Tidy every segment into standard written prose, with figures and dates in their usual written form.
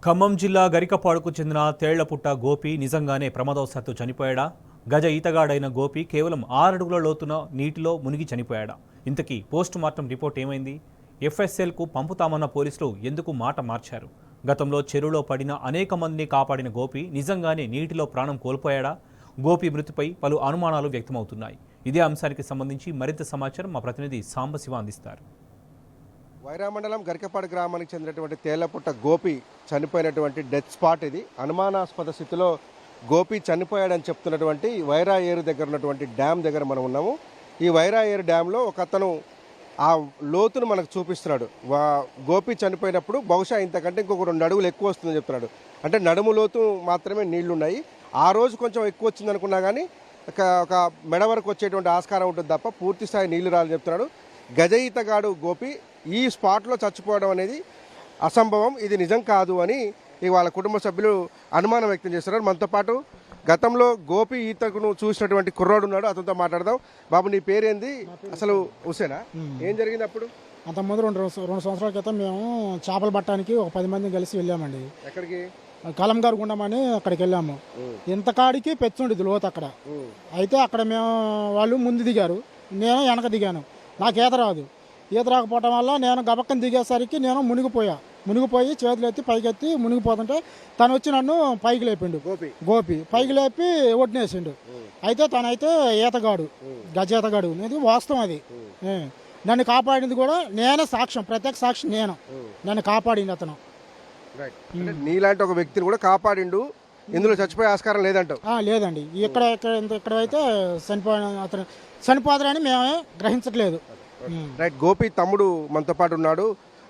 ఖమ్మం జిల్లా గరికపాడుకు చెందిన తేళ్లపుట్ట గోపి నిజంగానే ప్రమాదవశాత్తు చనిపోయాడా? గజ ఈతగాడైన గోపి కేవలం 6 అడుగుల లోతున నీటిలో మునిగి చనిపోయాడా? ఇంతకీ పోస్ట్ మార్టం రిపోర్ట్ ఏమైంది? ఎఫ్ఎస్ఎల్కు పంపుతామన్న పోలీసులు ఎందుకు మాట మార్చారు? గతంలో చెరువులో పడిన అనేక మందిని కాపాడిన గోపి నిజంగానే నీటిలో ప్రాణం కోల్పోయాడా? గోపి మృతిపై పలు అనుమానాలు వ్యక్తమవుతున్నాయి. ఇదే అంశానికి సంబంధించి మరింత సమాచారం మా ప్రతినిధి సాంబశివ అందిస్తారు. వైరా మండలం గరికపాడు గ్రామానికి చెందినటువంటి తేళ్లపుట్ట గోపి చనిపోయినటువంటి డెత్ స్పాట్ ఇది. అనుమానాస్పద స్థితిలో గోపి చనిపోయాడని చెప్తున్నటువంటి వైరా ఏరు దగ్గర ఉన్నటువంటి డ్యామ్ దగ్గర మనం ఉన్నాము. ఈ వైరా ఏరు డ్యాంలో ఒక అతను ఆ లోతును మనకు చూపిస్తున్నాడు. గోపి చనిపోయినప్పుడు బహుశా ఇంతకంటే ఇంకొక 2 అడుగులు ఎక్కువ వస్తుందని చెప్తున్నాడు. అంటే నడుము లోతు మాత్రమే నీళ్లున్నాయి. ఆ రోజు కొంచెం ఎక్కువ వచ్చింది అనుకున్నా కానీ ఒక మెడ వరకు వచ్చేటువంటి ఆస్కారం ఉంటుంది తప్ప పూర్తి స్థాయి నీళ్లు రాలని చెప్తున్నాడు. గజ ఈతగాడు గోపి ఈ స్పాట్లో చచ్చిపోవడం అనేది అసంభవం, ఇది నిజం కాదు అని వాళ్ళ కుటుంబ సభ్యులు అనుమానం వ్యక్తం చేస్తున్నారు. మనతో పాటు గతంలో గోపి ఈతకును చూసినటువంటి కుర్రాడు ఉన్నాడు, అతనితో మాట్లాడదాం. బాబు, నీ పేరేంది? అసలు హుసేనా? ఏం జరిగింది అప్పుడు? అంతకుముందు 2 సంవత్సరాల క్రితం మేము చేపలు పట్టడానికి ఒక 10 మంది కలిసి వెళ్ళామండి. ఎక్కడికి? కలంగారు గుండమని అక్కడికి వెళ్ళాము. ఇంతకాడికి పెచ్చుండేది లోతు అక్కడ. అయితే అక్కడ మేము వాళ్ళు ముందు దిగారు, నేను వెనక దిగాను. నాకు ఈత రాదు. ఈత రాకపోవడం వల్ల నేను గబక్కని దిగేసరికి నేను మునిగిపోయి చేతులు ఎత్తి పైకెత్తి మునిగిపోతుంటే తను వచ్చి నన్ను పైకి లేపిండు. గోపి పైకి లేపి ఒడ్నేసిండు. అయితే తనైతే ఈతగాడు, గజ ఈతగాడు అనేది వాస్తవం. అది నన్ను కాపాడింది కూడా నేనే సాక్ష్యం, ప్రత్యక్ష సాక్షి నేను. నన్ను కాపాడింది అతను. నీలాంటి ఒక వ్యక్తిని కూడా కాపాడిండు, ఇందులో చచ్చిపోయే ఆస్కారం లేదంటావు? లేదండి. ఇక్కడైతే అతను చనిపోతారని మేమే గ్రహించట్లేదు. రైట్. గోపి తమ్ముడు మనతో పాటు ఉన్నాడు,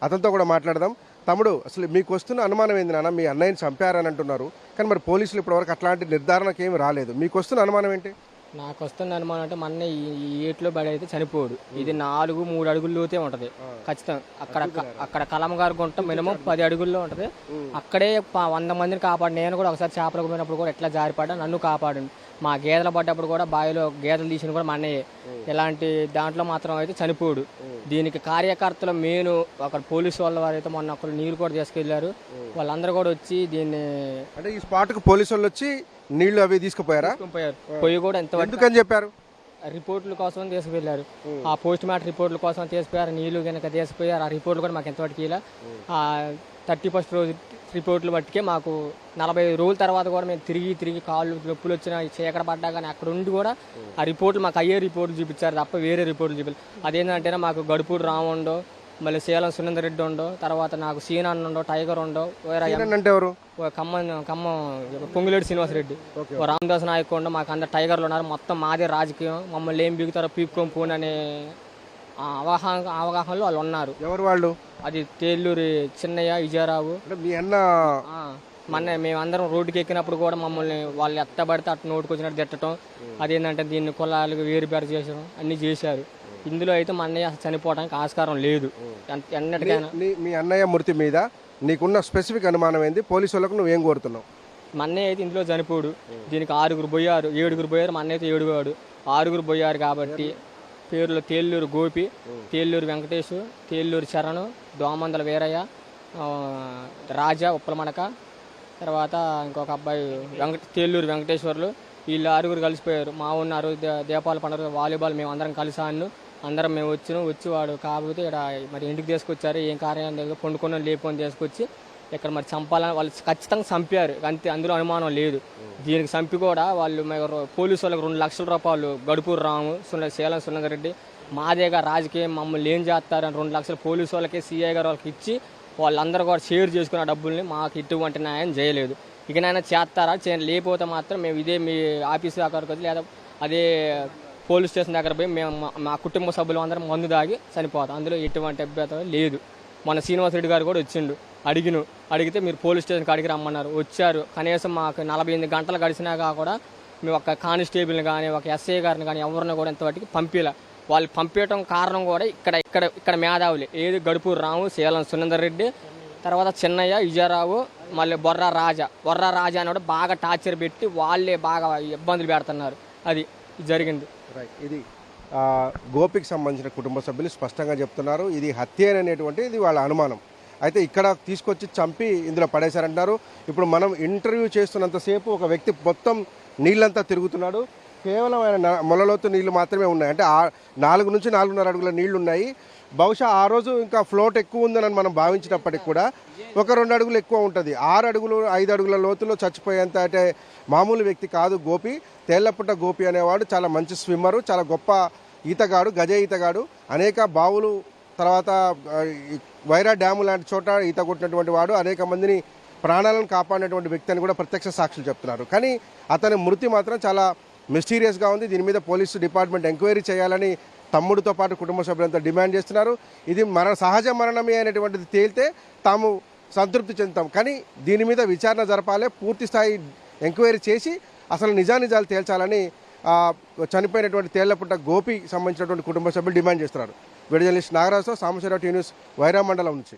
అతనితో కూడా మాట్లాడదాం. తమ్ముడు, అసలు మీకు వస్తున్న అనుమానం ఏంది నాన్న? మీ అన్నయ్యని చంపారని అంటున్నారు, కానీ మరి పోలీసులు ఇప్పటివరకు అట్లాంటి నిర్ధారణకు ఏమి రాలేదు. మీకు వస్తున్న అనుమానం ఏంటి? నాకు వస్తున్న అనుమానం అంటే మొన్న ఈ ఏట్లో బడి అయితే చనిపోడు. ఇది 4-3 అడుగుల లోతే ఉంటది ఖచ్చితంగా. అక్కడ కలంగారు గుంట మినిమం 10 అడుగుల్లో ఉంటది. అక్కడే 100 మందిని కాపాడు. నేను కూడా ఒకసారి చేపలకు పోయినప్పుడు కూడా ఎట్లా జారిపడ్డా, నన్ను కాపాడండి. మా గేదెలు పడ్డప్పుడు కూడా బావిలో గేదెలు తీసిన కూడా మా అన్నయ్యే. ఇలాంటి దాంట్లో మాత్రం అయితే చనిపోడు. దీనికి కార్యకర్తలు మెయిన్ అక్కడ పోలీసు వాళ్ళ వారైతే మొన్న అక్కడ నీళ్ళు కూడా తీసుకెళ్లారు. వాళ్ళందరూ కూడా వచ్చి దీన్ని, అంటే ఈ స్పాట్ కు పోలీసు వాళ్ళు వచ్చి నీళ్లు అవి తీసుకుపోయారు. పొయ్యి కూడా ఎంతవరకు చెప్పారు, రిపోర్టుల కోసం తీసుకువెళ్ళారు. ఆ పోస్ట్ మార్టం రిపోర్టుల కోసం తీసుకుపోయారు. నీళ్లు కనుక తీసుకుపోయారు. ఆ రిపోర్ట్లు కూడా మాకు ఎంతవరకు ఇలా 31st రోజు రిపోర్ట్లు బట్టికే మాకు 45 రోజుల తర్వాత కూడా మేము తిరిగి కాళ్ళు నొప్పులు వచ్చినా చీకట పడ్డా కానీ అక్కడ ఉండి కూడా ఆ రిపోర్ట్లు మాకు అయ్యే రిపోర్ట్లు చూపించారు తప్ప వేరే రిపోర్ట్లు చూపించారు. అదేంటంటే మాకు గడుపూడి రాము ఉండో, మళ్ళీ సేలం సునందర్ రెడ్డి ఉండో, తర్వాత నాకు సీనాన్ ఉండో, టైగర్ ఉండో, ఖమ్మం పొంగులేడు శ్రీనివాసరెడ్డి, రామదాస్ నాయక్ ఉండో, మాకు అందరు టైగర్లు ఉన్నారు. మొత్తం మాదే రాజకీయం, మమ్మల్ని ఏం బిగుతారో పీక్కొని పోను అనే అవగాహనలో వాళ్ళు ఉన్నారు. ఎవరు వాళ్ళు? అది తేళ్ళూరి చిన్నయ్య, విజయరావు. మీ అన్న మొన్న మేమందరం రోడ్డుకి ఎక్కినప్పుడు కూడా మమ్మల్ని వాళ్ళు ఎత్తబడితే అట్టు నోటుకు వచ్చినట్టు తిట్టడం, అదేంటంటే దీన్ని కులాలకు వేరుపేరు చేసడం అన్ని చేశారు. ఇందులో అయితే మా అన్నయ్య చనిపోవడానికి ఆస్కారం లేదు. ఎన్నటికైనా మీ అన్నయ్య మృతి మీద నీకున్న స్పెసిఫిక్ అనుమానం ఏంది? పోలీసు వాళ్ళకు నువ్వేం కోరుతున్నావు? మా అన్నయ్య అయితే ఇందులో చనిపోడు. దీనికి 6 పోయారు, 7 పోయారు. మా అన్నయ్య అయితే 7 6 పోయారు కాబట్టి పేర్లు తేళ్ళూరు గోపి, తేళ్ళూరు వెంకటేష్, తేళ్ళూరు చరణ్, దోమందల వీరయ్య, రాజా ఉప్పలమడక, తర్వాత ఇంకొక అబ్బాయి తేళ్ళూరు వెంకటేశ్వర్లు. వీళ్ళు 6 కలిసిపోయారు. మా ఉన్నారు దీపావళి పండుగ వాలీబాల్ మేము అందరం కలిసి అందరం మేము వచ్చి వాడు కాకపోతే ఇక్కడ మరి ఇంటికి తీసుకొచ్చారు. ఏం కార్యం దగ్గర పండుకొని లేపుకొని తీసుకొచ్చి ఇక్కడ మరి చంపాలని వాళ్ళు ఖచ్చితంగా చంపారు. అంతే, అందులో అనుమానం లేదు. దీనికి చంపి కూడా వాళ్ళు పోలీసు వాళ్ళకి 2 లక్షల రూపాయలు గడుపూరు రాము, సేలం సునందర్ రెడ్డి, మాదేగా రాజకీయం, మమ్మల్ని ఏం చేస్తారని 2 లక్షలు పోలీసు వాళ్ళకి, సిఐ గారు వాళ్ళకి ఇచ్చి వాళ్ళందరూ కూడా షేర్ చేసుకున్న డబ్బుల్ని మాకు ఇటువంటి న్యాయం చేయలేదు. ఇకనైనా చేస్తారా లేకపోతే మాత్రం మేము ఇదే మీ ఆఫీస్ దగ్గరకు వచ్చి లేదా అదే పోలీస్ స్టేషన్ దగ్గర పోయి మేము మా కుటుంబ సభ్యులు అందరం మందు దాగి చనిపోతాం. అందులో ఎటువంటి అభ్యంతరం లేదు. మన శ్రీనివాసరెడ్డి గారు కూడా వచ్చిండు, అడిగితే మీరు పోలీస్ స్టేషన్కి అడిగి రమ్మన్నారు. వచ్చారు. కనీసం మాకు 48 గంటలు గడిచినాక కూడా మేము ఒక కానిస్టేబుల్ని కానీ ఒక ఎస్ఐ గారిని కానీ ఎవరిని కూడా ఇంతవరకు పంపిలా. వాళ్ళు పంపించడం కారణం కూడా ఇక్కడ మేధావులే. ఏది గడుపూరు రాము, సేలం సునందర్ రెడ్డి, తర్వాత చిన్నయ్య, విజయరావు, మళ్ళీ బొర్రా రాజా అని కూడా బాగా టార్చర్ పెట్టి వాళ్ళే బాగా ఇబ్బందులు పెడుతున్నారు. అది జరిగింది. ఇది గోపికి సంబంధించిన కుటుంబ సభ్యులు స్పష్టంగా చెప్తున్నారు, ఇది హత్య అనేటువంటి ఇది వాళ్ళ అనుమానం. అయితే ఇక్కడ తీసుకొచ్చి చంపి ఇందులో పడేశారంటున్నారు. ఇప్పుడు మనం ఇంటర్వ్యూ చేస్తున్నంతసేపు ఒక వ్యక్తి మొత్తం నీళ్ళంతా తిరుగుతున్నాడు. కేవలం ఆయన మొలలోతు నీళ్లు మాత్రమే ఉన్నాయి. అంటే 4 నుంచి 4.5 అడుగుల నీళ్లు ఉన్నాయి. బహుశా ఆ రోజు ఇంకా ఫ్లోట్ ఎక్కువ ఉందని మనం భావించినప్పటికి కూడా ఒక 2 అడుగులు ఎక్కువ ఉంటుంది. 6 అడుగులు 5 అడుగుల లోతులో చచ్చిపోయేంత అంటే మామూలు వ్యక్తి కాదు గోపి. తేళ్లపుట్ట గోపి అనేవాడు చాలా మంచి స్విమ్మరు, చాలా గొప్ప ఈతగాడు, గజ ఈతగాడు. అనేక బావులు తర్వాత వైరా డ్యాము లాంటి చోట ఈత కొట్టినటువంటి వాడు. అనేక మందిని ప్రాణాలను కాపాడినటువంటి వ్యక్తి అని కూడా ప్రత్యక్ష సాక్షులు చెప్తున్నారు. కానీ అతని మృతి మాత్రం చాలా మిస్టీరియస్గా ఉంది. దీని మీద పోలీసు డిపార్ట్మెంట్ ఎంక్వైరీ చేయాలని తమ్ముడితో పాటు కుటుంబ సభ్యులంతా డిమాండ్ చేస్తున్నారు. ఇది సహజ మరణమే అనేటువంటిది తేలితే తాము సంతృప్తి చెందుతాం, కానీ దీని మీద విచారణ జరపాలి, పూర్తి స్థాయి ఎంక్వైరీ చేసి అసలు నిజానిజాలు తేల్చాలని చనిపోయినటువంటి తేళ్లపుట్ట గోపి సంబంధించినటువంటి కుటుంబ సభ్యులు డిమాండ్ చేస్తున్నారు. వీడియో జర్నలిస్ట్ నాగరాజుతో సాంబశివరావు, టీ న్యూస్, వైరా మండలం నుంచి.